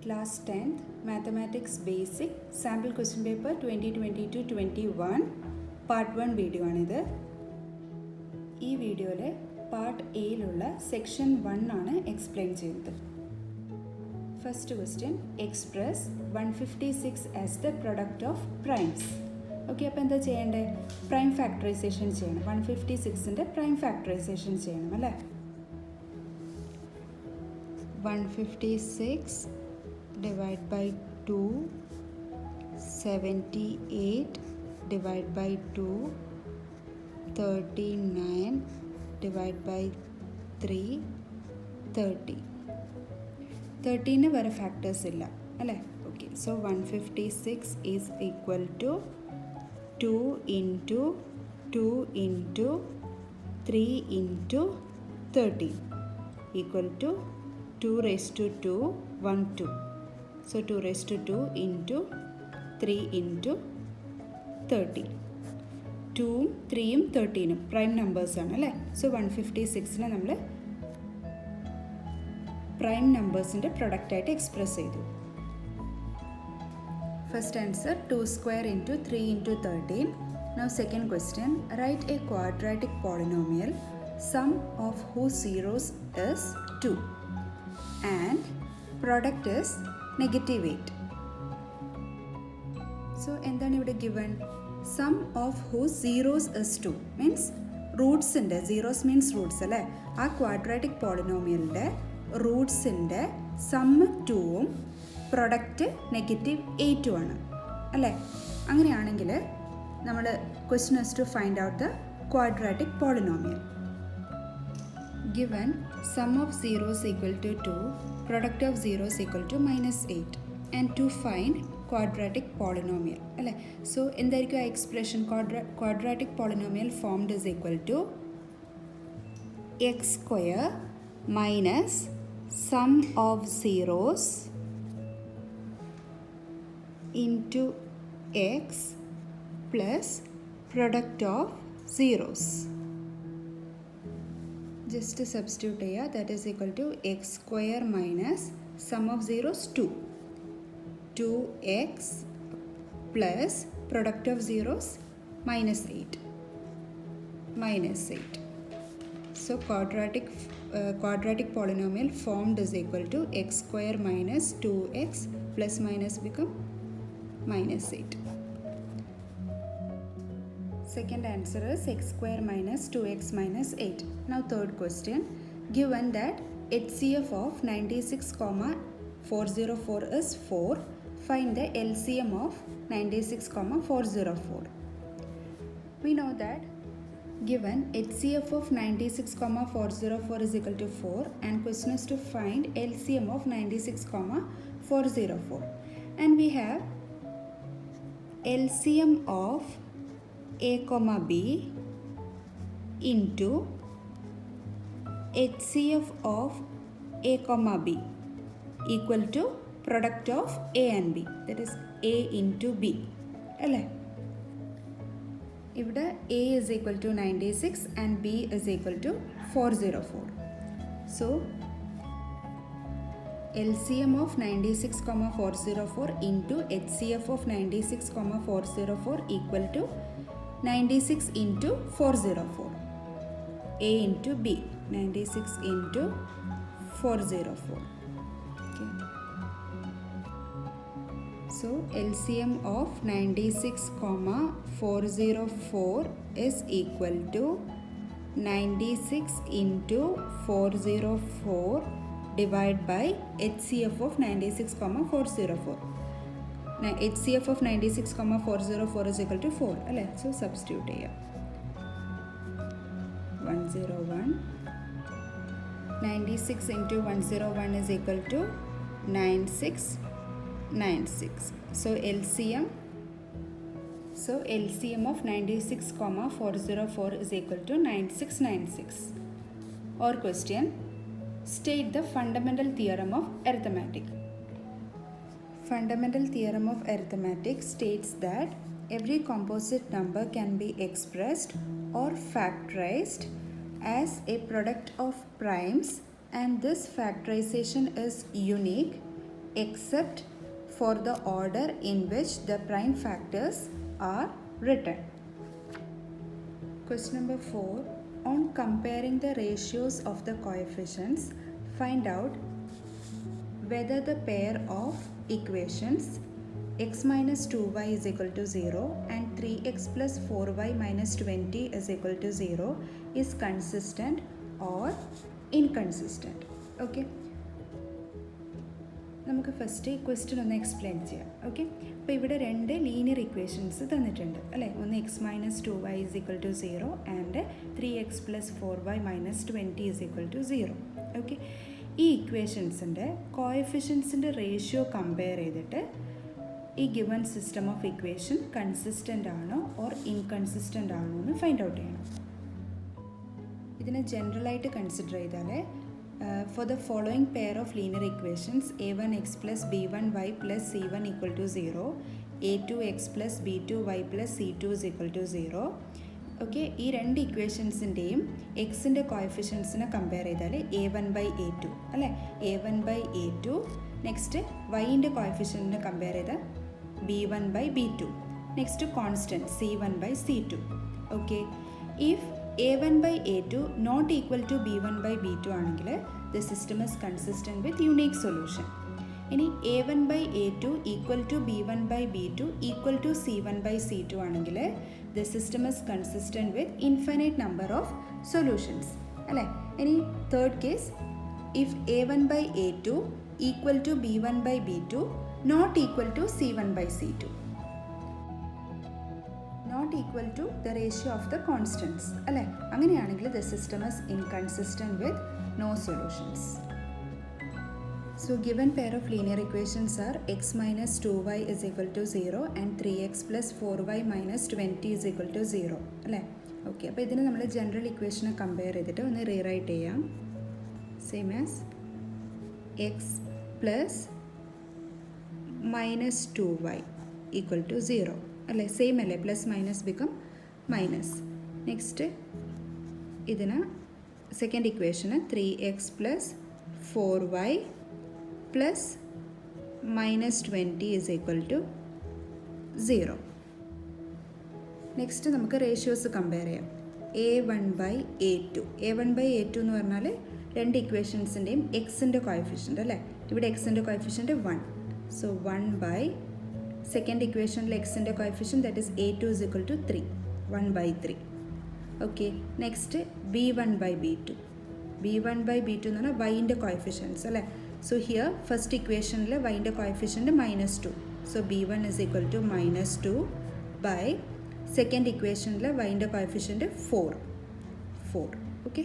Class 10th Mathematics Basic Sample Question Paper 2022-21 Part 1 video ആണിത്. ഈ വീഡിയോയിലെ പാർട്ട് എയിലുള്ള സെക്ഷൻ 1 ആണ് എക്സ്പ്ലെയിൻ ചെയ്യുന്നത്. First question, express 156 as the product of primes. Okay, അപ്പോൾ എന്താ ചെയ്യേണ്ടത്? പ്രൈം ഫാക്ടറൈസേഷൻ ചെയ്യണം. 156ൻ്റെ പ്രൈം ഫാക്ടറൈസേഷൻ ചെയ്യണം അല്ലേ. 156 divided by 2, 78 divided by 2, 39 divided by 3, 30. 13 വരെ ഫാക്ടേഴ്സ് ഇല്ല അല്ലേ. Okay, so 156 is equal to 2 into 2 into 3 into 13 equal to 2 raised to 2, 1, 2. So 2 raised to 2 into 3 into 30. 2ഉം 3ഉം 13ഉം prime നമ്പേഴ്സാണ് അല്ലേ. സോ 156നെ നമ്മൾ പ്രൈം നമ്പേഴ്സിൻ്റെ പ്രൊഡക്റ്റായിട്ട് എക്സ്പ്രസ് ചെയ്തു. First answer 2 square into 3 into 13. Now second question, write a quadratic polynomial sum of whose zeros is 2 and product is -8. So എന്താണ് ഇവിടെ given? Sum of whose zeros is 2 means റൂട്ട്സിൻ്റെ, zeros means roots അല്ലേ. ആ quadratic പോളിനോമിയലിൻ്റെ റൂട്ട്സിൻ്റെ sum 2ഉം product -8ഉം ആണ് അല്ലേ. അങ്ങനെയാണെങ്കിൽ നമ്മൾ question is to find out the quadratic polynomial. Given sum of zeros equal to 2, product of zeros equal to -8 and to find quadratic polynomial അല്ലേ. സോ എന്തായിരിക്കും ആ expression? Quadratic polynomial formed is equal to x square minus sum of zeros into x plus product of zeros. Just substitute here, that is equal to x square minus sum of zeros 2, 2x plus product of zeros -8. So quadratic polynomial formed is equal to x square minus 2x plus minus become -8. Second answer is x square minus 2x minus 8. Now third question, given that HCF of 96,404 is 4, find the LCM of 96,404. We know that given HCF of 96,404 is equal to 4 and question is to find LCM of 96,404, and we have LCM of a comma b into HCF of a comma b equal to product of a and b, that is a into b അല്ലേ. ഇവിടെ a is equal to 96 and b is equal to 404. So LCM of 96,404 into HCF of 96,404 equal to 96 into 404, a into b, 96 into 404. Okay. So LCM of 96,404 is equal to 96 into 404 divided by HCF of 96,404. HCF of 96,404 is equal to 4 അല്ലേ. So substitute ചെയ്യാം. 101, 96 into 101 is equal to 9696. So LCM of 96,404 is equal to 9696. Or question, state the fundamental theorem of arithmetic. Fundamental theorem of arithmetic states that every composite number can be expressed or factorized as a product of primes, and this factorization is unique except for the order in which the prime factors are written. Question number 4. On comparing the ratios of the coefficients, find out whether the pair of equations x minus 2y is equal to 0 and 3x plus 4y minus 20 is equal to 0 is consistent or inconsistent. Okay. നമുക്ക് first question ഒന്ന് explain ചെയ്യാം. Okay, അപ്പോൾ ഇവിടെ രണ്ട് linear equations തന്നിട്ടുണ്ട് അല്ലേ. ഒന്ന് x minus 2y is equal to 0 and 3x plus 4y minus 20 is equal to 0. Okay, ഈ ഇക്വേഷൻസിൻ്റെ കോഎഫിഷ്യൻസിൻ്റെ റേഷ്യോ കമ്പയർ ചെയ്തിട്ട് ഈ given system of equation consistent ആണോ ഓർ ഇൻകൺസിസ്റ്റൻ്റ് ആണോ എന്ന് ഫൈൻഡ് ഔട്ട് ചെയ്യണം. ഇതിനെ ജനറലായിട്ട് കൺസിഡർ ചെയ്താൽ for the following pair of linear equations a1x plus b1y plus c1 equal to 0, a2x plus b2y plus c2 is equal to 0. Okay, ഈ രണ്ട് ഇക്വേഷൻസിൻ്റെയും എക്സിൻ്റെ കോഎഫിഷ്യൻസിനെ കമ്പയർ ചെയ്താൽ a1/a2 അല്ലേ, a1/a2. നെക്സ്റ്റ് വൈൻ്റെ കോഎഫിഷ്യൻറ്റിനെ കമ്പയർ ചെയ്താൽ b1/b2. Next constant c1/c2. Okay, if a1/a2 not equal to b1/b2 ആണെങ്കിൽ the system is consistent with unique solution. ഇനി a1/a2 equal to b1/b2 equal to c1/c2 ആണെങ്കിൽ the system is consistent with infinite number of solutions അല്ലേ. ഇനി third case, if a1/a2 equal to b1/b2 not equal to c1/c2, not equal to the ratio of the constants അല്ലേ, അങ്ങനെയാണെങ്കിൽ the system is inconsistent with no solutions. So given pair of linear equations are x minus 2y is equal to 0 and 3x plus 4y minus 20 is equal to 0 അല്ലേ. Okay, അപ്പോൾ ഇതിന് നമ്മൾ general ഇക്വേഷനെ compare ചെയ്തിട്ട് ഒന്ന് rewrite ചെയ്യാം. Same as x plus minus 2y equal to 0 അല്ലേ. Same അല്ലേ, plus minus become minus. Next ഇതിന് സെക്കൻഡ് ഇക്വേഷന് 3x plus 4y plus minus 20 is equal to 0. Next നമുക്ക് റേഷ്യോസ് കമ്പയർ ചെയ്യാം. a1/a2 എന്ന് പറഞ്ഞാൽ രണ്ട് ഇക്വേഷൻസിൻ്റെയും എക്സിൻ്റെ കോഎഫിഷ്യൻ്റ് അല്ലേ. ഇവിടെ എക്സിൻ്റെ കോഎഫിഷ്യൻ്റ് 1, സോ 1/, സെക്കൻഡ് ഇക്വേഷനിൽ എക്സിൻ്റെ coefficient that is a2 is equal to 3, 1/3. Okay, next b1/b2 എന്ന് പറഞ്ഞാൽ വൈൻ്റെ കോഎഫിഷ്യൻസ് അല്ലേ. സോ ഹിയർ ഫസ്റ്റ് ഇക്വേഷനിൽ വൈൻ്റെ coefficient -2, so b1 is equal to -2 by second ഇക്വേഷനിൽ വൈൻ്റെ കോഎഫിഷ്യൻ്റ് 4. ഓക്കെ,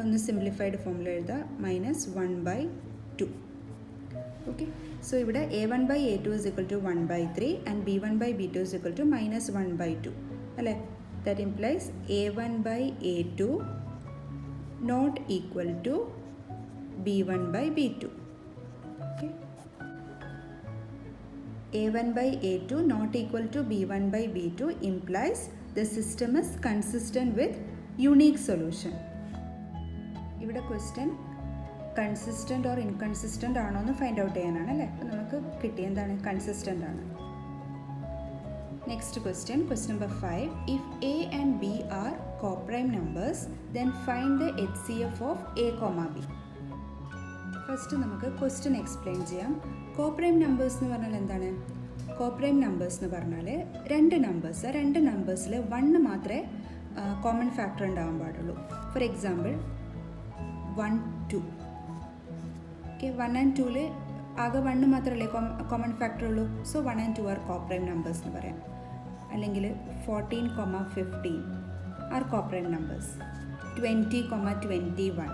ഒന്ന് സിംപ്ലിഫൈഡ് ഫോമിൽ എഴുതാം, -1/2. ഓക്കെ, സോ ഇവിടെ a1/a2 is equal to 1/3 and b1/b2 is equal to -1/2 അല്ലേ. That implies a1/a2 not equal to b1/b2. Okay, a1/a2 not equal to b1/b2 implies the system is consistent with unique solution. ഇവിടെ question consistent or inconsistent ആണോ എന്ന് find out ചെയ്യാനാണ് അല്ലേ. അപ്പോൾ നമുക്ക് കിട്ടിയ എന്താണ്, കൺസിസ്റ്റൻ്റ് ആണ്. Next question, question number 5. If a and b are coprime numbers, then find the HCF of a, b. First നമുക്ക് ക്വസ്റ്റ്യൻ എക്സ്പ്ലെയിൻ ചെയ്യാം. കോപ്രൈം നമ്പേഴ്സ് എന്ന് പറഞ്ഞാൽ എന്താണ്? കോപ്രൈം നമ്പേഴ്സ് എന്ന് പറഞ്ഞാൽ രണ്ട് നമ്പേഴ്സിൽ 1 മാത്രമേ കോമൺ ഫാക്ടർ ഉണ്ടാവാൻ പാടുള്ളൂ. For example 1, 2. ഓക്കെ, 1 and 2 ആകെ 1 മാത്രമല്ലേ കോമൺ ഫാക്ടർ ഉള്ളൂ. So 1 and 2 are coprime numbers എന്ന് പറയാം. അല്ലെങ്കിൽ 14, 15 ആർ കോപ്രൈം നമ്പേഴ്സ്. 20, 21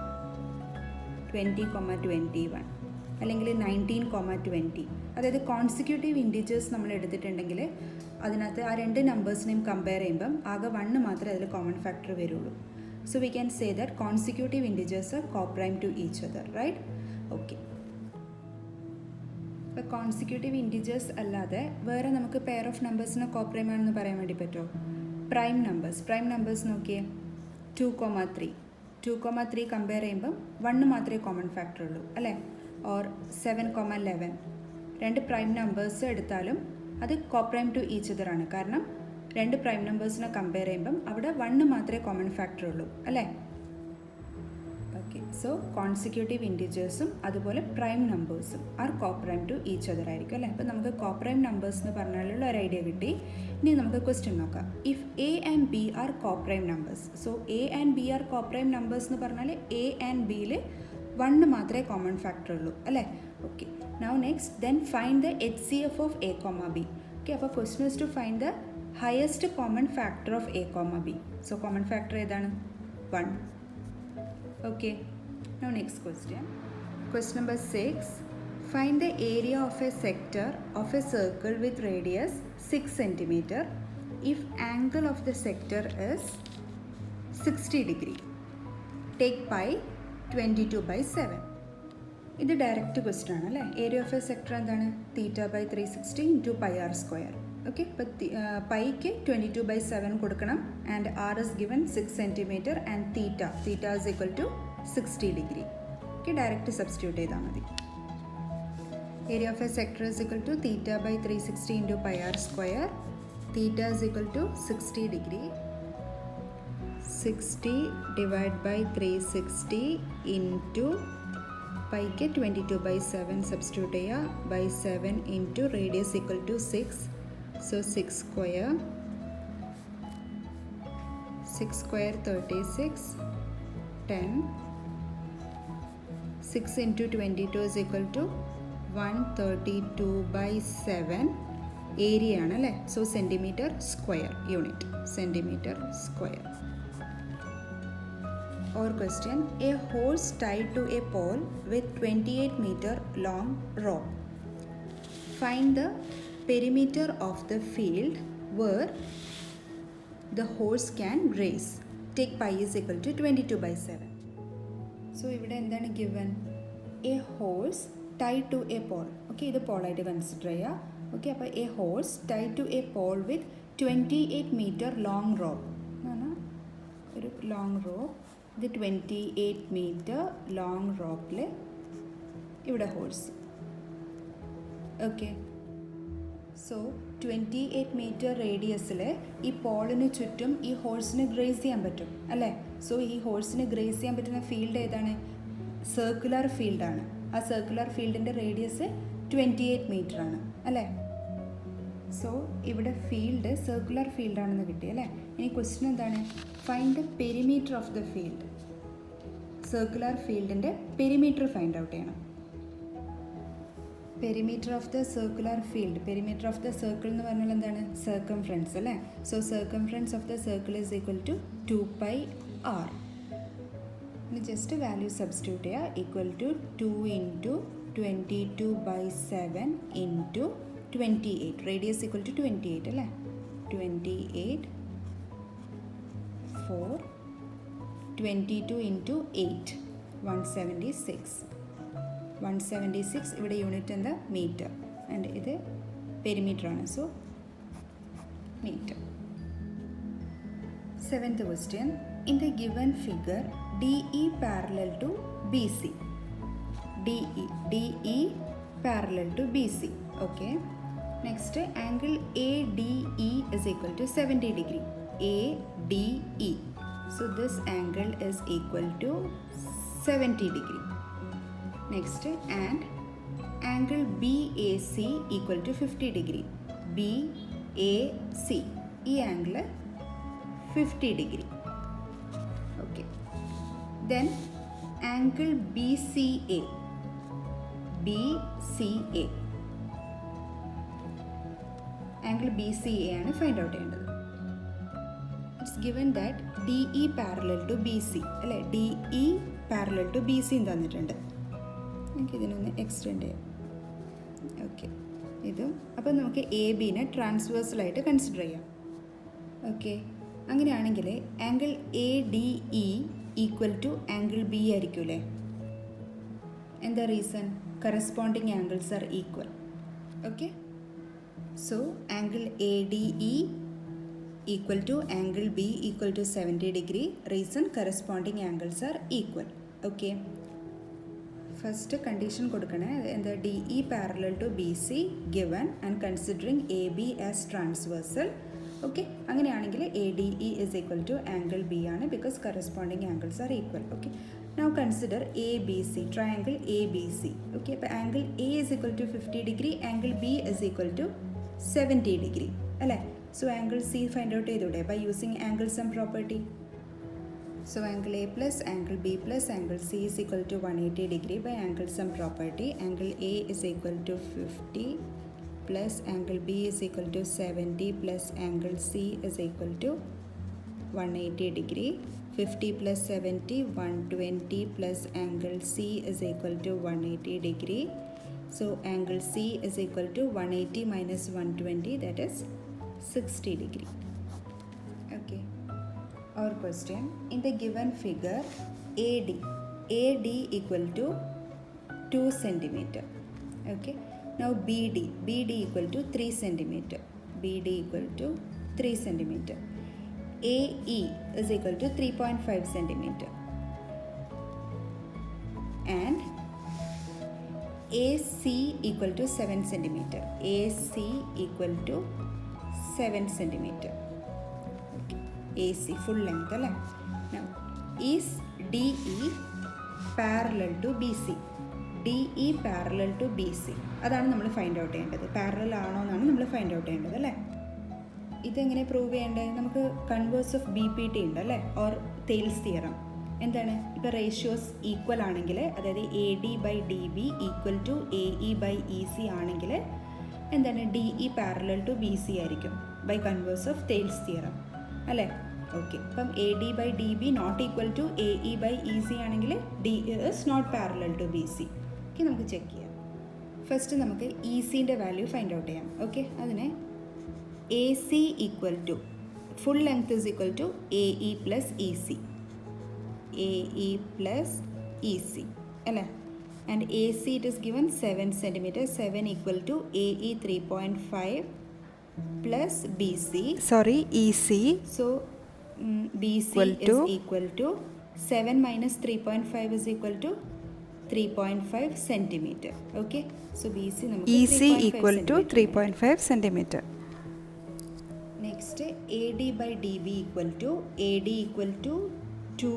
അല്ലെങ്കിൽ 19, 20. അതായത് കോൺസിക്യൂട്ടീവ് ഇൻഡിജേഴ്സ് നമ്മൾ എടുത്തിട്ടുണ്ടെങ്കിൽ അതിനകത്ത് ആ രണ്ട് നമ്പേഴ്സിനെയും കമ്പയർ ചെയ്യുമ്പം ആകെ 1 മാത്രമേ അതിൽ കോമൺ ഫാക്ടർ വരുള്ളൂ. So we can say that consecutive integers are coprime to each other, right? Okay, ഇപ്പോൾ കോൺസിക്യൂട്ടീവ് ഇൻഡിജേഴ്സ് അല്ലാതെ വേറെ നമുക്ക് പെയർ ഓഫ് നമ്പേഴ്സിന് കോപ്രൈം ആണെന്ന് പറയാൻ വേണ്ടി പറ്റുമോ? പ്രൈം നമ്പേഴ്സ് നോക്കിയേ. 2, 3 കമ്പയർ ചെയ്യുമ്പം 1 മാത്രമേ കോമൺ ഫാക്ടർ ഉള്ളൂ അല്ലേ. ഓർ 7,11 രണ്ട് പ്രൈം നമ്പേഴ്സ് എടുത്താലും അത് കോപ്രൈം ടു ഈച്ച് അതർ ആണ്. കാരണം രണ്ട് പ്രൈം നമ്പേഴ്സിനെ കമ്പയർ ചെയ്യുമ്പം അവിടെ 1 മാത്രമേ കോമൺ ഫാക്ടർ ഉള്ളൂ അല്ലേ. ഓക്കെ, സോ കോൺസിക്യൂട്ടീവ് ഇൻറ്റിജേഴ്സും അതുപോലെ പ്രൈം നമ്പേഴ്സും are coprime to each other ആയിരിക്കും അല്ലേ. അപ്പോൾ നമുക്ക് കോപ്രൈം നമ്പേഴ്സ് എന്ന് പറഞ്ഞാലുള്ള ഒരു ഐഡിയ കിട്ടി. ഇനി നമുക്ക് ക്വസ്റ്റ്യൻ നോക്കാം. If A and B are coprime numbers, so A and B are coprime numbers എന്ന് പറഞ്ഞാൽ എ ആൻഡ് ബിയിൽ 1 മാത്രമേ കോമൺ ഫാക്ടർ ഉള്ളൂ അല്ലേ. Okay, now next then find the HCF of a comma b. Okay, അപ്പോൾ question is to find the highest common factor of a comma b. So common factor ഏതാണ്? 1. Okay, now next question. Question number 6. Find the area of a sector of a circle with radius 6 cm if angle of the sector is 60 degree. Take pi 22/7. ഇത് direct question ആണ് അല്ലേ. Area of a sector എന്താണ്? θ/360 × πr². Okay, ഇപ്പോൾ പൈക്ക് 22/7 കൊടുക്കണം and r is given 6 cm and theta is equal to 60 degree. Okay, direct substitute ചെയ്താൽ മതി. Area of a sector is equal to θ/360 × πr². Theta is equal to 60 degree. 60 / 360 into പൈക്ക് 22/7 substitute ചെയ്യുക. By 7 into radius equal to 6. So 6 square 36, 10. 6 into 22 is equal to 132/7. Area ആണ് അല്ലേ. So centimetre square unit, centimetre square. Or question, a horse tied to a pole with 28 meter long rope. Find the perimeter of the field where the horse can graze. Take pi is equal to 22/7. So ഇവിടെ എന്താണ് given? A horse tied to a pole. Okay, ഇത് പോളായിട്ട് consider ചെയ്യുക. Okay, അപ്പോൾ a horse tied to a pole with 28 meter long rope എന്ന് പറഞ്ഞാൽ ഒരു long rope. ഇത് 28 meter long റോപ്പിൽ ഇവിടെ ഹോഴ്സ്. ഓക്കെ, സോ 28 meter റേഡിയസിൽ ഈ പോളിന് ചുറ്റും ഈ ഹോഴ്സിന് ഗ്രേസ് ചെയ്യാൻ പറ്റും അല്ലേ. സോ ഈ ഹോഴ്സിന് ഗ്രേസ് ചെയ്യാൻ പറ്റുന്ന ഫീൽഡ് ഏതാണ്? സർക്കുലർ ഫീൽഡാണ്. ആ സർക്കുലർ ഫീൽഡിൻ്റെ റേഡിയസ് 28 meter ആണ് അല്ലേ. സോ ഇവിടെ ഫീൽഡ് സർക്കുലർ ഫീൽഡാണെന്ന് കിട്ടി അല്ലേ. ഇനി ക്വസ്റ്റ്യൻ എന്താണ്? Find the perimeter of the field. Circular ഫീൽഡിൻ്റെ പെരിമീറ്റർ ഫൈൻഡ് ഔട്ട് ചെയ്യണം. Perimeter of the circular field, perimeter of the circle എന്ന് പറഞ്ഞാൽ എന്താണ്? സർക്കംഫറൻസ് അല്ലേ. So circumference of the circle is equal to 2πr. ഇനി ജസ്റ്റ് വാല്യൂ സബ്സ്റ്റിറ്റ്യൂട്ട് ചെയ്യുക. Equal to 2 into 22/7 into 28. Radius equal to 28 അല്ലേ. 28 4 22 into 8 176. 176 ഇവിടെ unit എന്താ? Metre. And ഇത് പെരിമീറ്റർ ആണ്. So metre. 7th question. In the given figure, DE parallel to BC. DE parallel to BC. Okay. Next, angle ADE is equal to 70 degree. ADE. So this angle is equal to 70 degree. Next, and angle BAC equal to 50 degree. BAC. ഈ angle 50 degree. Okay. Then angle BCA. BCA. Angle BCA ആണ് find out ചെയ്യേണ്ടത്. It's given that DE parallel to BC അല്ലേ. DE parallel to BC തന്നിട്ടുണ്ട്. നമുക്കിതിനൊന്ന് extend ചെയ്യാം. Okay, ഇതും അപ്പോൾ നമുക്ക് AB-നെ ട്രാൻസ്വേഴ്സലായിട്ട് കൺസിഡർ ചെയ്യാം. ഓക്കെ, അങ്ങനെയാണെങ്കിൽ angle ADE equal to angle B ആയിരിക്കൂലേ. എന്താ reason? Corresponding angles are equal. Okay, so angle ADE equal to angle B equal to 70 degree. Reason, corresponding angles are equal. Okay. First condition കൊടുക്കണേ, എന്താ, D E parallel to B C given and considering A B as transversal. Okay, അങ്ങനെയാണെങ്കിൽ A D E is equal to angle B ആണ്, because corresponding angles are equal. Okay, now consider A B C, triangle A B C. Okay, അപ്പോൾ angle A is equal to 50 degree, angle B is equal to 70 degree അല്ലേ. So angle C find out ചെയ്തൂടെ by using angle sum property. So angle A plus angle B plus angle C is equal to 180 degree by angle sum property. Angle A is equal to 50 plus angle B is equal to 70 plus angle C is equal to 180 degree. 50 plus 70, 120 plus angle C is equal to 180 degree. So angle C is equal to 180 minus 120, that is 60 degree. Okay. Our question, in the given figure AD equal to 2 centimeter. Okay, now BD equal to 3 centimeter. BD equal to 3 centimeter. AE is equal to 3.5 centimeter. And AC equal to 7 centimeter. AC equal to 7 centimeter. AC full length അല്ലേ. Now is DE parallel to BC? DE parallel to BC, അതാണ് നമ്മൾ find out ചെയ്യേണ്ടത്. Parallel ആണോ എന്നാണ് നമ്മൾ find out ചെയ്യേണ്ടത് അല്ലേ. ഇതെങ്ങനെ പ്രൂവ് ചെയ്യേണ്ടത്? നമുക്ക് converse of B P T ഉണ്ട് അല്ലേ, ഓർ തെയിൽസ് തിയറം. എന്താണ്, ഇപ്പോൾ റേഷ്യോസ് ഈക്വൽ ആണെങ്കിൽ, അതായത് A D by D B equal to A E by E C ആണെങ്കിൽ എന്താണ്, D E parallel to B C ആയിരിക്കും by converse of Thales theorem അല്ലേ. ഓക്കെ, അപ്പം A D by D B not equal to A E by E C ആണെങ്കിൽ D is not parallel to B C. Okay, നമുക്ക് check ചെയ്യാം. First നമുക്ക് E സിൻ്റെ value find out ചെയ്യാം. Okay, അതിന് A C equal to full length is equal to A E plus E C. A E plus E C അല്ലേ. And A C it is given 7 centimeter. 7 equal to A E 3.5 plus BC. Sorry, EC. So BC is equal to 7 minus 3.5 is equal to 3.5 centimeter. Okay, so BC namukku EC equal to 3.5 centimeter. Next, AD by DB equal to AD equal to 2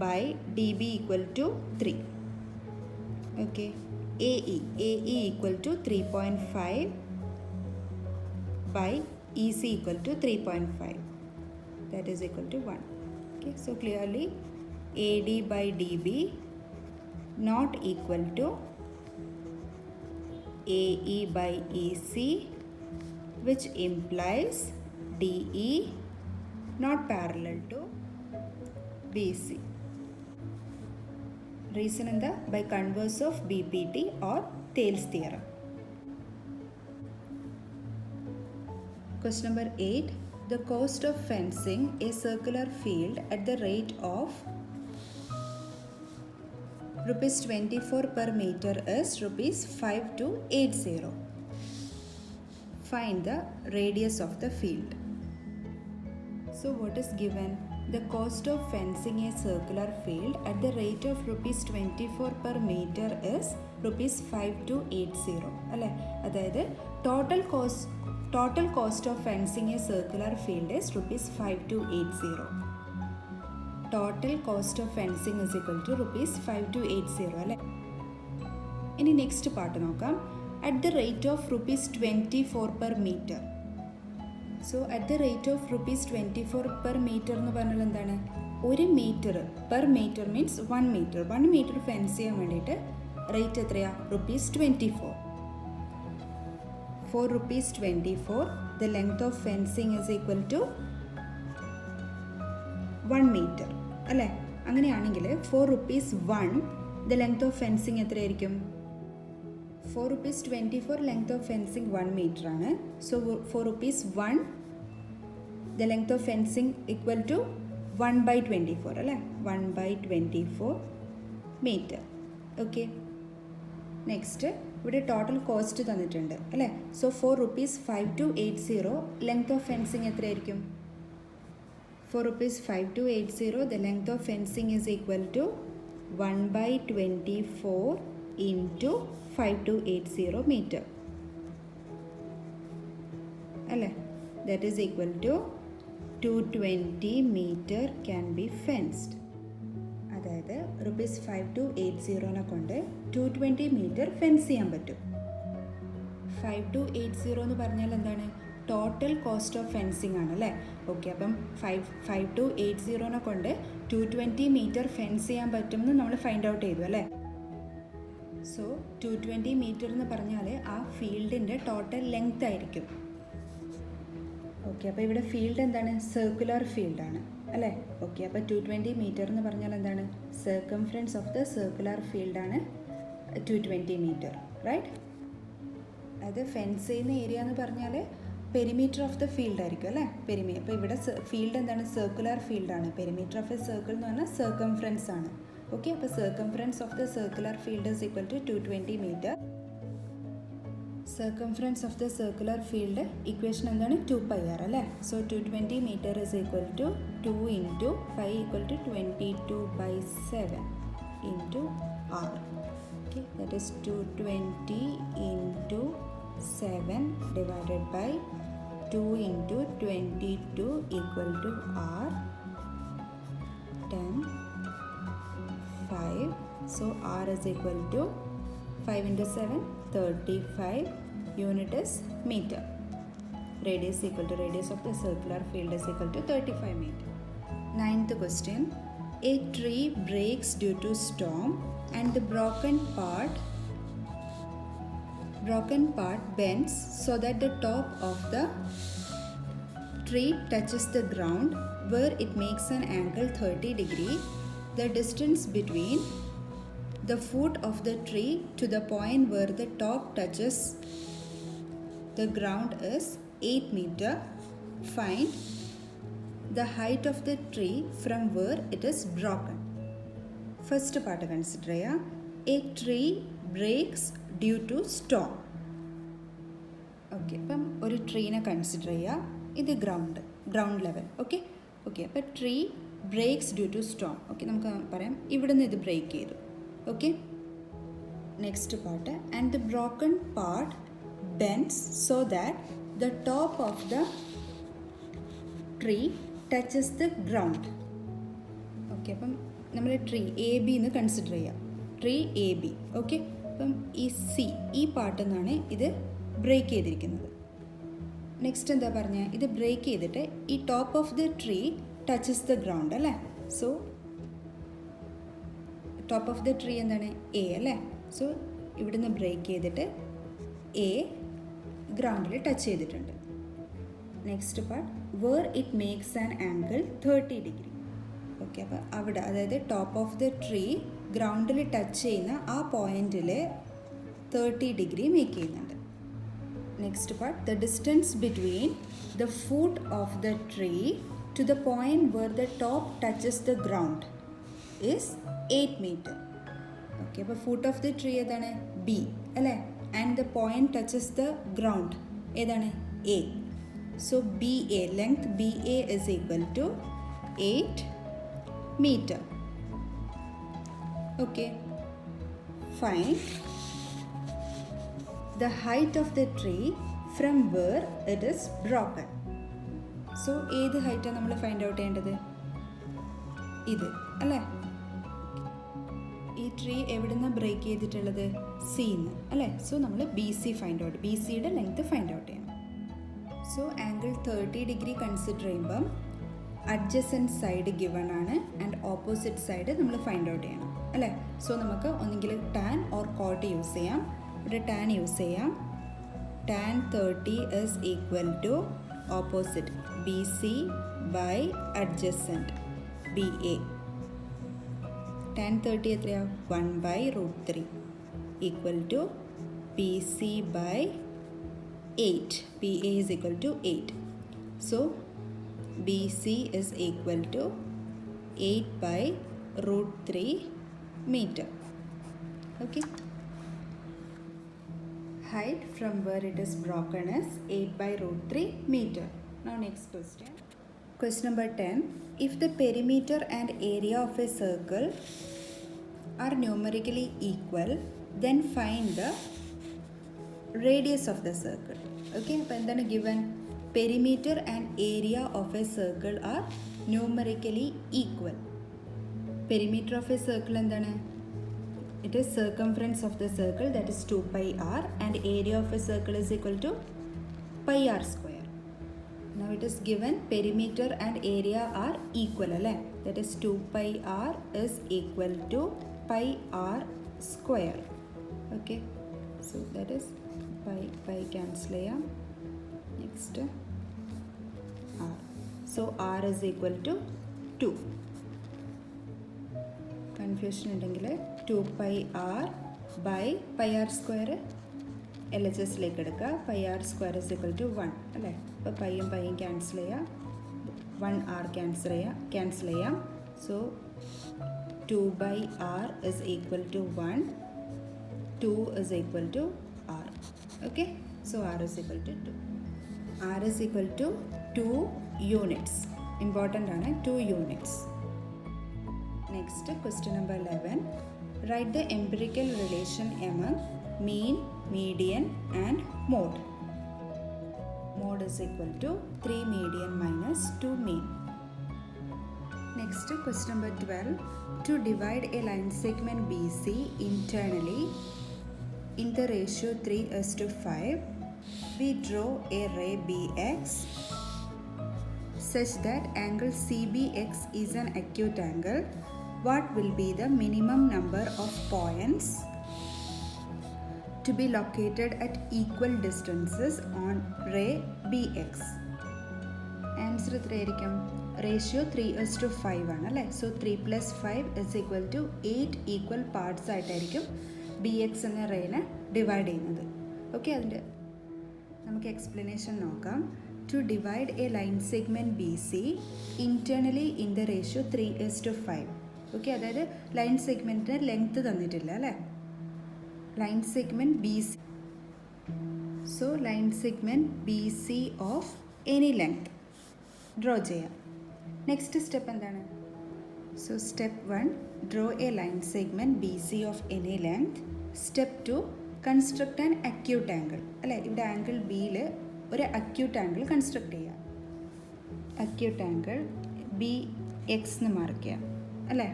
by DB equal to 3. Okay, AE equal to 3.5 by EC equal to 3.5, that is equal to 1. Okay, so clearly AD by DB not equal to AE by EC, which implies DE not parallel to BC. Reason in the by converse of BPT or Thales theorem. Question number 8. The cost of fencing a circular field at the rate of rupees 24 per meter is rupees 5280. Find the radius of the field. So what is given? The cost of fencing a circular field at the rate of rupees 24 per meter is rupees 5280. അല്ലേ, അതായത് total cost of fencing a circular field is rupees 5280. Total cost of fencing is equal to rupees 5280 അല്ലേ. ഇനി next part നോക്കാം. At the rate of rupees 24 per meter. So at the rate of rupees 24 per meter എന്ന് പറഞ്ഞാൽ എന്താണ്, ഒരു metre per metre means 1 meter. 1 meter ഫെൻസ് ചെയ്യാൻ വേണ്ടിയിട്ട് റേറ്റ് എത്രയാ, rupees 24. For rupees 24 the length of fencing is equal to 1 meter അല്ലേ. അങ്ങനെയാണെങ്കിൽ for rupees 1 the length of fencing എത്രയായിരിക്കും? For rupees 24 length of fencing 1 meter ആണ്. So for rupees 1 the length of fencing equal to 1 by 24 അല്ലേ, 1 by 24 meter. Okay, next ഇവിടെ total cost തന്നിട്ടുണ്ട് അല്ലേ. So for rupees 5280 length of fencing എത്രയായിരിക്കും? For rupees 5280 the length of fencing is equal to 1 by 24 into 5280 meter. അല്ലേ? That is equal to 220 meter can be fenced. അതായത് ₹5280 കൊണ്ട് 220 metre fence ചെയ്യാൻ പറ്റും. 5280 എന്ന് പറഞ്ഞാൽ എന്താണ്? ടോട്ടൽ കോസ്റ്റ് ഓഫ് ഫെൻസിങ് ആണ് അല്ലേ? ഓക്കെ, അപ്പം 5280 കൊണ്ട് 220 മീറ്റർ ഫെൻസ് ചെയ്യാൻ പറ്റും എന്ന് നമ്മൾ ഫൈൻഡ് ഔട്ട് ചെയ്തു അല്ലേ? സോ 220 മീറ്റർ എന്ന് പറഞ്ഞാൽ ആ ഫീൽഡിൻ്റെ ടോട്ടൽ ലെങ്ത് ആയിരിക്കും. ഓക്കെ, അപ്പോൾ ഇവിടെ ഫീൽഡ് എന്താണ്? സർക്കുലർ ഫീൽഡാണ് അല്ലേ? ഓക്കെ, അപ്പോൾ 220 മീറ്റർ എന്ന് പറഞ്ഞാൽ എന്താണ്? സർക്കംഫറൻസ് ഓഫ് ദ സർക്കുലർ ഫീൽഡാണ് 220 മീറ്റർ, റൈറ്റ്? അത് ഫെൻസ് ചെയ്യുന്ന ഏരിയ എന്ന് പറഞ്ഞാൽ പെരിമീറ്റർ ഓഫ് ദ ഫീൽഡ് ആയിരിക്കും അല്ലേ? അപ്പോൾ ഇവിടെ ഫീൽഡ് എന്താണ്? സർക്കുലർ ഫീൽഡാണ്. പെരിമീറ്റർ ഓഫ് എ സർക്കിൾ എന്ന് പറഞ്ഞാൽ സർക്കംഫറൻസ് ആണ്. ഓക്കെ, അപ്പോൾ circumference of the circular field is equal to 220 metre. Circumference of the circular field equation എന്താണ്? 2πr അല്ലേ? So 220 metre is equal to 2 into 5 equal to 22/7 into r. Okay, that is 220 into 7 divided by 2 into 22 equal to r 10 5. So r is equal to 5 into 7 35. Unit is meter. Radius equal to radius of the circular field is equal to 35 meter. Ninth question. A tree breaks due to storm and the broken part bends so that the top of the tree touches the ground where it makes an angle 30 degree. The distance between the foot of the tree to the point where the top touches the ground is 8 meter. Find the height of the tree from where it is broken. First part consider ചെയ്യാം. A tree breaks due to storm. Okay, അപ്പം ഒരു ട്രീനെ consider ചെയ്യുക. ഇത് ground level. Okay, അപ്പോൾ tree breaks due to storm. Okay, നമുക്ക് പറയാം ഇവിടെ നിന്ന് ഇത് ബ്രേക്ക് ചെയ്തു. Okay, next part. And the broken part bends so that the top of the tree touches the ground. Okay, അപ്പം നമ്മൾ ട്രീ എ ബി എന്ന് കൺസിഡർ ചെയ്യാം. Tree A B. ഓക്കെ, അപ്പം ഈ പാർട്ടിൽ നിന്നാണ് ഇത് ബ്രേക്ക് ചെയ്തിരിക്കുന്നത്. നെക്സ്റ്റ് എന്താ പറഞ്ഞാൽ? ഇത് ബ്രേക്ക് ചെയ്തിട്ട് ഈ top of the tree touches the ground അല്ലേ? So top of the tree എന്താണ്? എ അല്ലേ? സോ ഇവിടുന്ന് ബ്രേക്ക് ചെയ്തിട്ട് എ ഗ്രൗണ്ടിൽ ടച്ച് ചെയ്തിട്ടുണ്ട്. Next part where it makes an angle 30 degree. Okay, അപ്പോൾ അവിടെ അതായത് ടോപ്പ് ഓഫ് ദ ട്രീ ഗ്രൗണ്ടിൽ ടച്ച് ചെയ്യുന്ന ആ പോയിന്റിൽ 30 ഡിഗ്രി മേക്ക് ചെയ്യുന്നുണ്ട്. Next part the distance between the foot of the tree to the point where the top touches the ground is 8 meter. Okay, അപ്പോൾ foot of the tree ഏതാണ്? B അല്ലേ? and the point touches the ground ഏതാണ്? A. so BA, length BA is equal to 8 meter. Okay, find the height of the tree from where it is broken. So ഏത് ഹൈറ്റാണ് നമ്മൾ find out ചെയ്യേണ്ടത്? ഇത് അല്ലേ? ഈ tree എവിടെ നിന്നാണ് break ചെയ്തിട്ടുള്ളത്? സിന്ന് അല്ലേ? സോ നമ്മൾ BC ഫൈൻഡ് ഔട്ട്, BCയുടെ ലെങ്ത് ഫൈൻഡ് ഔട്ട് ചെയ്യണം. സോ ആംഗിൾ 30 ഡിഗ്രി കൺസിഡർ ചെയ്യുമ്പം അഡ്ജസൻറ്റ് സൈഡ് ഗിവൺ ആണ് ആൻഡ് ഓപ്പോസിറ്റ് സൈഡ് നമ്മൾ ഫൈൻഡ് ഔട്ട് ചെയ്യണം അല്ലേ? സോ നമുക്ക് ഒന്നെങ്കിൽ ടാൻ ഓർ കോട്ട് യൂസ് ചെയ്യാം. ഇവിടെ ടാൻ യൂസ് ചെയ്യാം. Tan 30 is equal to opposite BC by adjacent BA. tan 30 എത്രയാ? 1/√3 equal to BC by 8. BA is equal to 8. So BC is equal to 8/√3 meter. Okay. Height from where it is broken is 8/√3 meter. Now next question. Question number 10. If the perimeter and area of a circle are numerically equal, then find the radius of the circle. Okay, അപ്പോൾ എന്താണ് given? Perimeter and area of a circle are numerically equal. Perimeter of a circle എന്താണ്? It is circumference of the circle, that is 2 pi r, and area of a circle is equal to pi r square. Now it is given perimeter and area are equal, that is 2 pi r is equal to pi r square. Okay, so that is pi cancel ചെയ്യാം. Next r, so r is equal to 2. Confusion ഉണ്ടെങ്കിൽ 2 pi r by pi r square LHSലേക്ക് എടുക്കുക. pi r square is equal to 1 അല്ലേ. അപ്പോൾ പൈയും പൈയും cancel ചെയ്യാം, 1 r cancel ചെയ്യാം. So 2 by r is equal to 1, 2 is equal to r. Okay, so r is equal to 2. r is equal to 2 units. Important ആണ്, 2 units. Next, question number 11. Write the empirical relation among mean, median and mode. Mode is equal to 3 median minus 2 mean. Next, question number 12. To divide a line segment BC internally in the ratio 3:5, we draw a ray BX such that angle CBX is an acute angle. What will be the minimum number of points to be located at equal distances on ray BX? Answer എത്രയായിരിക്കും? Ratio 3:5 ആണ് അല്ലേ. So 3 + 5 is equal to 8 equal parts ആയിട്ടായിരിക്കും BX എന്ന റേനെ divide ചെയ്യുന്നത്. Okay, അതിൻ്റെ നമുക്ക് explanation നോക്കാം. To divide a line segment BC internally in the ratio 3:5. Okay, അതായത് ലൈൻ സെഗ്മെൻറ്റിന് ലെങ്ത് തന്നിട്ടില്ല അല്ലേ. Line segment B C, so line segment B C of any length draw ചെയ്യാം. നെക്സ്റ്റ് സ്റ്റെപ്പ് എന്താണ്? So step 1, draw A line segment B C of any length. Step 2, construct an acute angle അല്ലേ. ഇവിടെ angle ബിയിൽ ഒരു acute angle construct ചെയ്യുക. Acute angle B X എന്ന് mark ചെയ്യാം അല്ലേ.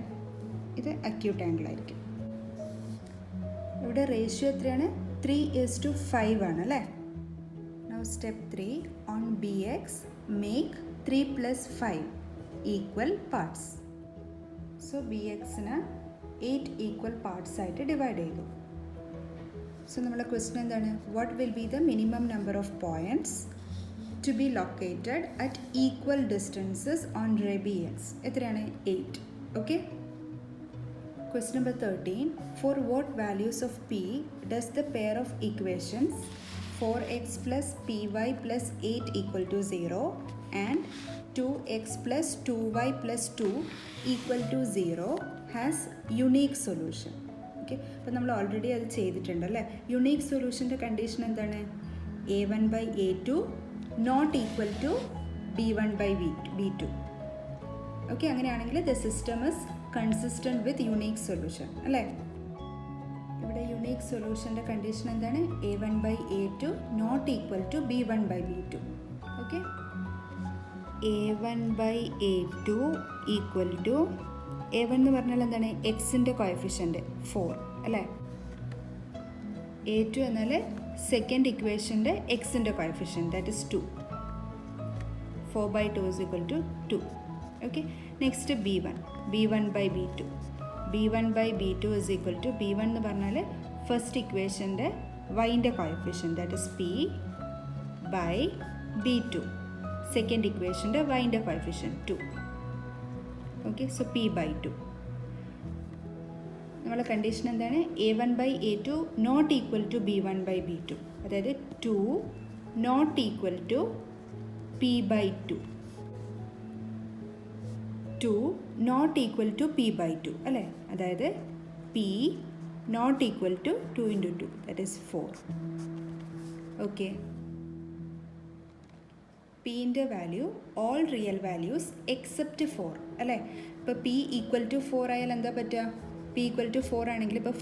ഇത് അക്യൂട്ട് ആംഗിൾ ആയിരിക്കും. ഇവിടെ റേഷ്യോ എത്രയാണ്? 3:5 ആണ് അല്ലേ. Now step 3, on B X make 3 + 5 equal parts. So B എക്സിന് 8 ഈക്വൽ പാർട്സ് ആയിട്ട് ഡിവൈഡ് ചെയ്തു. സോ നമ്മളെ ക്വസ്റ്റ്യൻ എന്താണ്? What will be the minimum number of points to be located at equal distances on ray B X? എത്രയാണ്? 8. Okay. Question number 13. For what values of p does the pair of equations 4x plus py plus 8 equal to 0 and 2x plus 2y plus 2 equal to 0 has unique solution? Okay, അപ്പോൾ നമ്മൾ already അത് ചെയ്തിട്ടുണ്ട് അല്ലേ. Unique സൊല്യൂഷൻ്റെ condition എന്താണ്? a1/a2 not equal to b1/b2. Okay, അങ്ങനെയാണെങ്കിൽ the system is consistent with unique solution അല്ലേ. ഇവിടെ യുണീക്ക് സൊല്യൂഷൻ്റെ കണ്ടീഷൻ എന്താണ്? a1/a2 not equal to b1/b2. Okay, a1/a2 equal to a1 എന്ന് പറഞ്ഞാൽ എന്താണ്? എക്സിൻ്റെ കോഎഫിഷ്യൻ്റ് 4 അല്ലേ. a2 എന്നാൽ സെക്കൻഡ് ഇക്വേഷൻ്റെ എക്സിൻ്റെ coefficient, that is 2. 4/2 is equal to 2. Okay, next b1, b1/b2. b1/b2 is equal to b1 എന്ന് പറഞ്ഞാൽ ഫസ്റ്റ് ഇക്വേഷൻ്റെ വൈൻ്റെ coefficient, that is p/b2. Second ഇക്വേഷൻ്റെ വൈൻ്റെ കോഎഫിഷ്യൻ്റ് 2. Okay, so p/2. നമ്മളെ കണ്ടീഷൻ എന്താണ്? a1/a2 not equal to b1/b2, അതായത് 2 not equal to p/2. 2 not equal to p/2 അല്ലേ. അതായത് p not equal to 2 × 2, that is 4. Okay, പിൻ്റെ value all real values except 4 അല്ലേ. ഇപ്പോൾ p ഈക്വൽ ടു 4 ആയാൽ എന്താ പറ്റുക? p equal to 4 ആണെങ്കിൽ ഇപ്പോൾ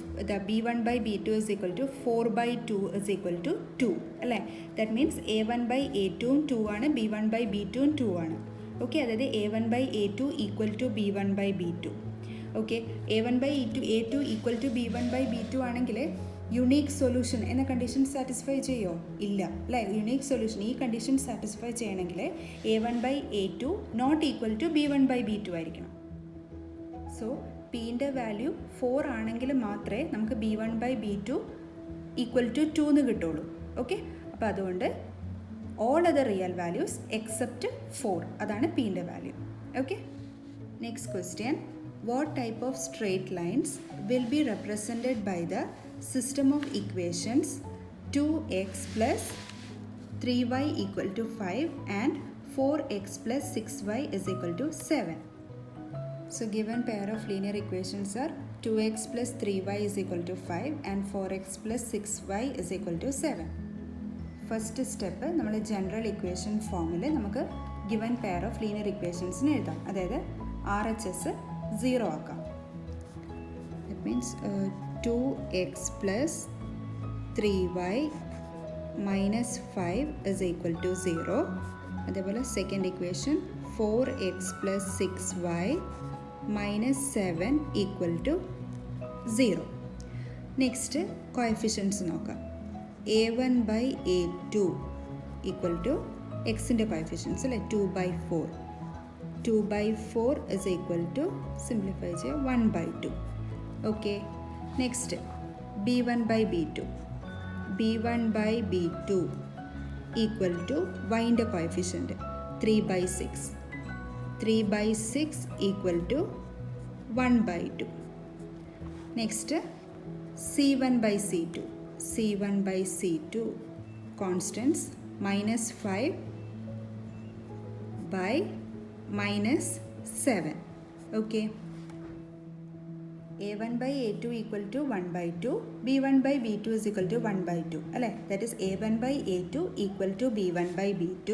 b1/b2 is equal to 4/2 is equal to 2 അല്ലേ? ദാറ്റ് മീൻസ് a1/a2 2 ആണ്, b1/b2 2 ആണ്. ഓക്കെ, അതായത് a1/a2 equal to b1/b2. Okay, a1/a2 equal to b1/b2 ആണെങ്കിൽ യുണീക്ക് സൊല്യൂഷൻ എന്ന കണ്ടീഷൻ സാറ്റിസ്ഫൈ ചെയ്യുമോ? ഇല്ല അല്ലേ? യുണീക്ക് സൊല്യൂഷൻ ഈ കണ്ടീഷൻ സാറ്റിസ്ഫൈ ചെയ്യണമെങ്കിൽ a1/a2 not equal to b1/b2 ആയിരിക്കണം. സോ പിൻ്റെ വാല്യൂ 4 ആണെങ്കിൽ മാത്രമേ നമുക്ക് b1/b2 ഈക്വൽ ടു 2 എന്ന് കിട്ടുള്ളൂ. ഓക്കെ, അപ്പോൾ അതുകൊണ്ട് all other real values except 4, അതാണ് പിൻ്റെ value. Okay, next question. What type of straight lines will be represented by the system of equations 2x plus 3y equal to 5 and 4x plus 6y is equal to 7. So given pair of linear equations are 2x plus 3y is equal to 5 and 4x plus 6y is equal to 7. First step, നമ്മൾ general equation ഫോമിൽ നമുക്ക് given pair of linear equations എഴുതാം. അതായത് RHS 0 ആക്കാം. That means 2x plus 3y minus 5 is equal to 0. അതേപോലെ second equation 4x plus 6y minus 7 equal to 0. Next coefficients നോക്കാം. a1/a2 equal to എക്സിൻ്റെ coefficients അല്ലേ 2/4. 2/4 is equal to simplify ചെയ്യുക 1/2. Okay, next b1/b2. b1/b2 equal to വൈൻ്റെ coefficient 3/6. 3/6 equal to 1/2. Next c1/c2. c1/c2 constants -5 by -7. Okay, a1/a2 equal to 1/2, b1/b2 is equal to 1/2 അല്ലേ? that is a1/a2 equal to b1/b2,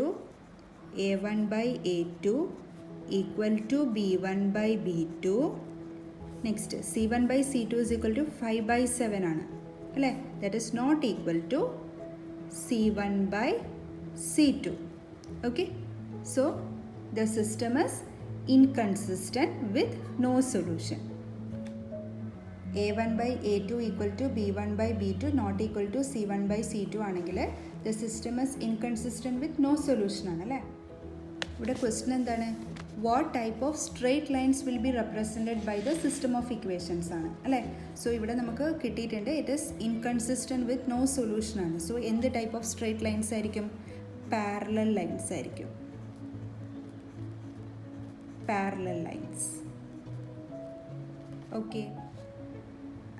a1/a2 equal to b1/b2. next c1/c2 is equal to 5/7 ആണ് അല്ലേ? that is not equal to c1/c2. okay, so the system is inconsistent with no solution. a1/a2 equal to b1/b2 not equal to c1/c2 ആണെങ്കിൽ the system is inconsistent with no solution ആണ് അല്ലേ? ഇവിടെ question എന്താണ്? What type of straight lines will be represented by the system of equations ആണ് അല്ലേ? So ഇവിടെ നമുക്ക് കിട്ടിയിട്ടുണ്ട് it is inconsistent with no solution ആണ്. സോ എന്ത് ടൈപ്പ് ഓഫ് സ്ട്രേറ്റ് ലൈൻസ് ആയിരിക്കും? പാരലൽ ലൈൻസ് ആയിരിക്കും. Parallel lines. ഓക്കെ,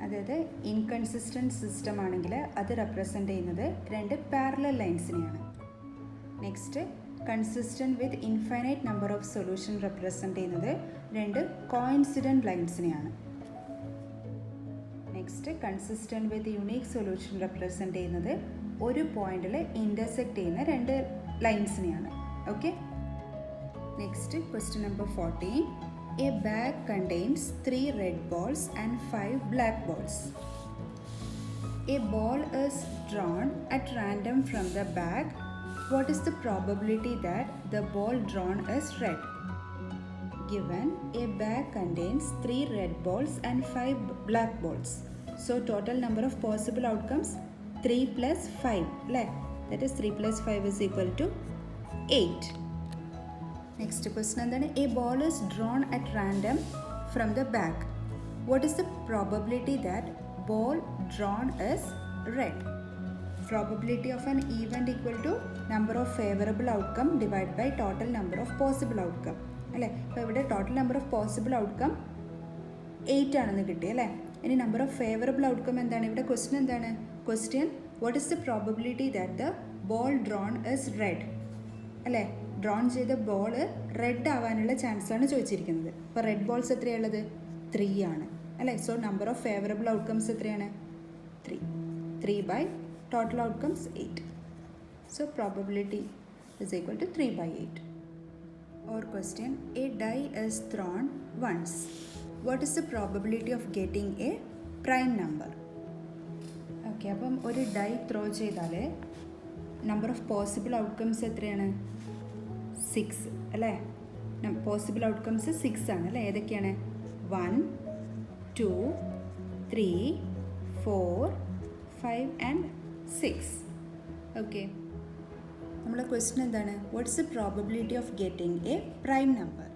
അതായത് ഇൻകൺസിസ്റ്റൻറ്റ് സിസ്റ്റം ആണെങ്കിൽ അത് റെപ്രസെൻ്റ് ചെയ്യുന്നത് രണ്ട് പാരലൽ ലൈൻസിനെയാണ്. Next consistent with infinite number of solution represent ചെയ്യുന്നത് രണ്ട് കോയിൻസിഡൻറ്റ് ലൈൻസിനെയാണ്. Next consistent with unique solution represent ചെയ്യുന്നത് ഒരു പോയിന്റിൽ ഇൻ്റർസെക്റ്റ് ചെയ്യുന്ന രണ്ട് ലൈൻസിനെയാണ്. Okay, next question number 14. A bag contains 3 red balls and 5 black balls. A ball is drawn at random from the bag. What is the probability that the ball drawn is red? Given a bag contains 3 red balls and 5 black balls. So total number of possible outcomes 3 plus 5. That is 3 plus 5 is equal to 8. Next question എന്താണ്? A ball is drawn at random from the bag. What is the probability that ball drawn is red? Probability of an event equal to number of favourable outcome divide by total number of possible outcome അല്ലേ? അപ്പോൾ ഇവിടെ total number of possible outcome 8 ആണെന്ന് കിട്ടി അല്ലേ? ഇനി number of favourable outcome എന്താണ്? ഇവിടെ question എന്താണ്? Question what is the probability that the ball drawn is red അല്ലേ? ഡ്രോൺ ചെയ്ത ബോൾ റെഡ് ആവാനുള്ള ചാൻസാണ് ചോദിച്ചിരിക്കുന്നത്. അപ്പോൾ റെഡ് ബോൾസ് എത്രയുള്ളത്? 3 ആണ് അല്ലേ? So number of favourable outcomes എത്രയാണ്? 3. 3 by total outcomes 8. So probability is equal to 3/8. Or question, a die is thrown once. What is the probability of getting a prime number? Okay, അപ്പം ഒരു die throw ചെയ്താൽ number of possible outcomes എത്രയാണ്? 6 അല്ലേ? Possible outcomes 6 ആണ് അല്ലേ? ഏതൊക്കെയാണ്? 1, 2, 3, 4, 5 and 6. Okay, നമ്മളെ question എന്താണ്? What's the probability of getting a prime number?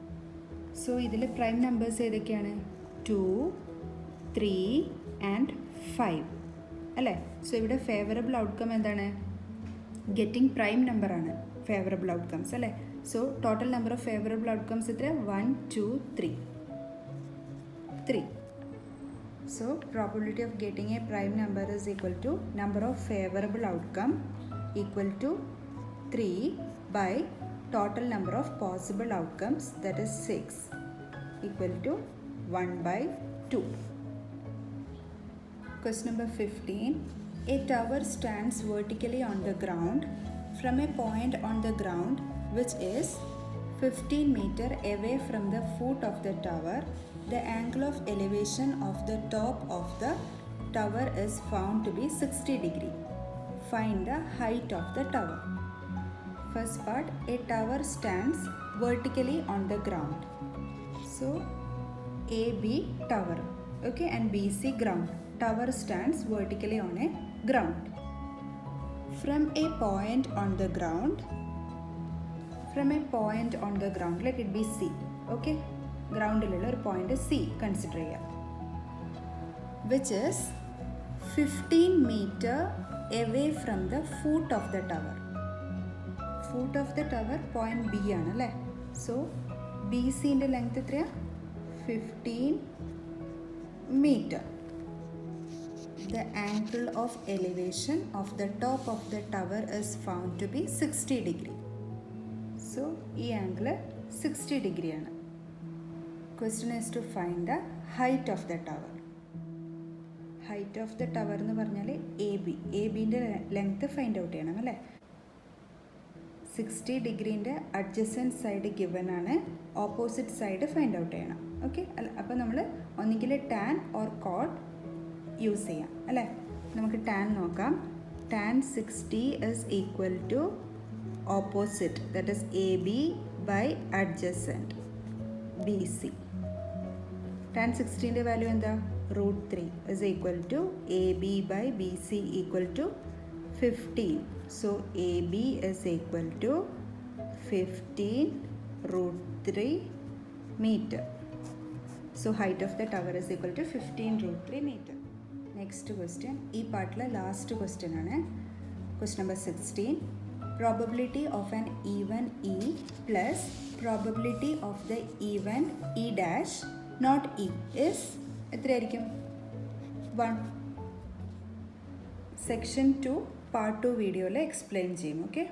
So ഇതിൽ പ്രൈം നമ്പേഴ്സ് ഏതൊക്കെയാണ്? 2, 3 ആൻഡ് 5 അല്ലേ? സോ ഇവിടെ ഫേവറബിൾ ഔട്ട്കം എന്താണ്? ഗെറ്റിംഗ് പ്രൈം നമ്പറാണ് ഫേവറബിൾ ഔട്ട്കംസ് അല്ലേ? So total number of favourable outcomes എത്ര? 1, 2, 3. So probability of getting a prime number is equal to number of favorable outcome equal to 3 by total number of possible outcomes, that is 6, equal to 1 by 2. Question number 15. A tower stands vertically on the ground from a point on the ground which is 15 meters away from the foot of the tower. The angle of elevation of the top of the tower is found to be 60 degree. Find the height of the tower. First part, a tower stands vertically on the ground. So AB tower, okay, and BC ground. Tower stands vertically on a ground. From a point on the ground, let it be C, okay. ഗ്രൗണ്ടിലുള്ള ഒരു point C consider ചെയ്യാം, which is 15 meter away from the foot of the tower. Foot of the tower point B ആണ് അല്ലേ? So B സിൻ്റെ length എത്രയാണ്? 15 meter. The angle of elevation of the top of the tower is found to be 60 degree. So ഈ angle 60 degree ആണ്. Question is to find the height of the tower. Height of the tower എന്ന് പറഞ്ഞാൽ A ബിൻ്റെ length find out ചെയ്യണം അല്ലേ? 60 ഡിഗ്രീൻ്റെ adjacent side given ആണ്, opposite side find out ചെയ്യണം. Okay, അപ്പോൾ നമ്മൾ ഒന്നുകിൽ ടാൻ ഓർ കോട്ട് യൂസ് ചെയ്യാം അല്ലേ? നമുക്ക് ടാൻ നോക്കാം. Tan 60 is equal to opposite, that is AB by adjacent BC. Tan 60ൻ്റെ വാല്യൂ എന്താ? √3 is equal to AB by BC equal to 15. So AB is equal to 15 √3 meter. So height of the tower is equal to 15 √3 meter. Next question, ഈ പാർട്ടിലെ last question ആണ്. Question number 16. Probability of an even E plus probability of the even E dash not E is എത്രയായിരിക്കും? 1. Section 2 part 2 വീഡിയോയിൽ explain ചെയ്യും. Okay.